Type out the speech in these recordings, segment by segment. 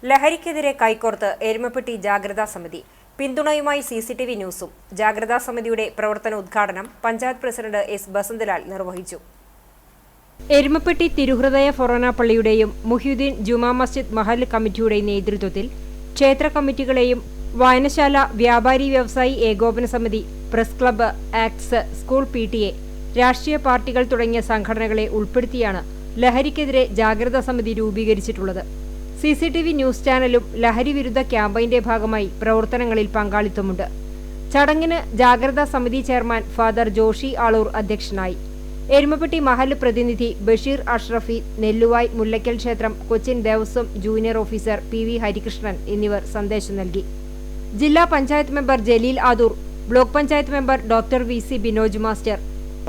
ലഹരിക്കെതിരെ കൈകോർത്ത് എരുമപ്പെട്ടി ജാഗ്രതാ സമിതി പിന്തുണയുമായി സിസിടിവി ന്യൂസും ജാഗ്രതാ സമിതിയുടെ പ്രവർത്തന ഉദ്ഘാടനം പഞ്ചായത്ത് പ്രസിഡന്റ് എസ് ബസന്തലാൽ നിർവഹിച്ചു. എരുമപ്പെട്ടി തിരുഹൃദയ ഫൊറോന പള്ളിയുടെയും മുഹ്യുദ്ദീൻ ജുമാ മസ്ജിദ് മഹല്ല് കമ്മിറ്റിയുടെയും നേതൃത്വത്തിൽ ക്ഷേത്ര കമ്മിറ്റികളെയും വായനശാല വ്യാപാരി വ്യവസായി ഏകോപന സമിതി, press club, acts, school PTA, രാഷ്ട്രീയ പാർട്ടികൾ തുടങ്ങിയ സംഘടനകളെ ഉൾപ്പെടുത്തിയാണ് ലഹരിക്കെതിരെ ജാഗ്രതാ സമിതി രൂപീകരിച്ചിട്ടുള്ളത്. സിസിടിവി ന്യൂസ് ചാനലും ലഹരി വിരുദ്ധ ക്യാമ്പയിന്റെ ഭാഗമായി പ്രവർത്തനങ്ങളിൽ പങ്കാളിത്തമുണ്ട്. ചടങ്ങിന് ജാഗ്രതാ സമിതി ചെയർമാൻ ഫാദർ ജോഷി ആളൂർ അധ്യക്ഷനായി. എരുമപ്പെട്ടി മഹല്ല് പ്രതിനിധി ബഷീർ അഷ്റഫി, നെല്ലുവായ് മുല്ലയ്ക്കൽ ക്ഷേത്രം Cochin Devaswom junior officer PV Harikrishnan എന്നിവർ സന്ദേശം നൽകി. ജില്ലാ panchayat member Jaleel Adoor, block panchayat member doctor VC Binoj master,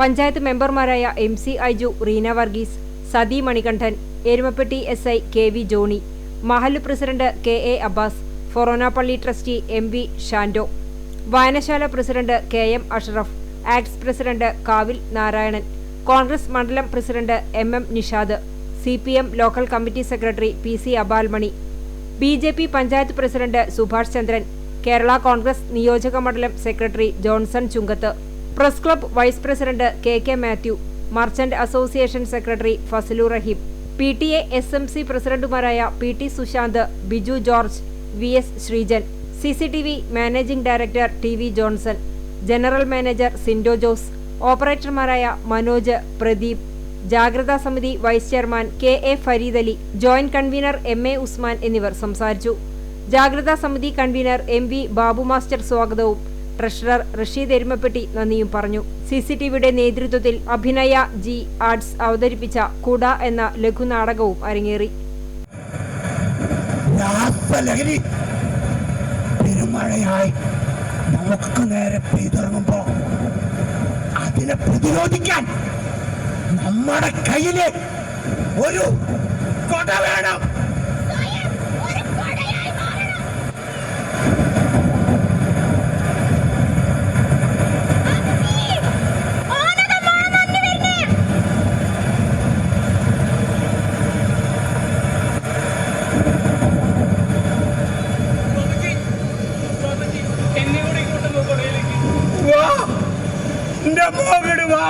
panchayat മെമ്പർമാരായ MC Aiju, Reena Varghese, Sathi Manikandan, Erumapetty SI KV Johnny, മഹല്ല് പ്രസിഡന്റ് KA അബ്ബാസ്, ഫൊറോന പള്ളി ട്രസ്റ്റി MV ഷാൻഡോ, വായനശാല president KM Ashraf, ACTS president Kavil Narayanan, Congress മണ്ഡലം president MM Nishad, CPM local committee secretary PC Abalmani, BJP panchayat president Subhash ചന്ദ്രൻ, കേരള കോൺഗ്രസ് നിയോജക മണ്ഡലം secretary Johnson Chungath, press club vice president KK Mathew, merchant association secretary Fasalu Raheem, PTA SMC പ്രസിഡന്റുമാരായ PT Sushanth, Biju George, VS Sreejan, CCTV managing director TV Johnson, general manager Sindo Jose, ഓപ്പറേറ്റർമാരായ മനോജ്, പ്രദീപ്, ജാഗ്രതാ സമിതി vice chairman KA Fareed Ali, joint convener MA Usman എന്നിവർ സംസാരിച്ചു. ജാഗ്രതാ സമിതി കൺവീനർ MV ബാബു മാസ്റ്റർ സ്വാഗതവും treasurer Rasheed Erumapetty നന്ദിയും പറഞ്ഞു. CCTVയുടെ നേതൃത്വത്തിൽ അഭിനയ G ആർട്സ് അവതരിപ്പിച്ച കുട എന്ന ലഘുനാടകവും അരങ്ങേറി. പെരുമഴയായി നമുക്ക് നേരെ പെയ്തിറങ്ങുമ്പോ അതിനെ പ്രതിരോധിക്കാൻ നമ്മുടെ കയ്യില് ഒരു കൊട വേണം. വാ, എന്റെ മോകിടുവാ.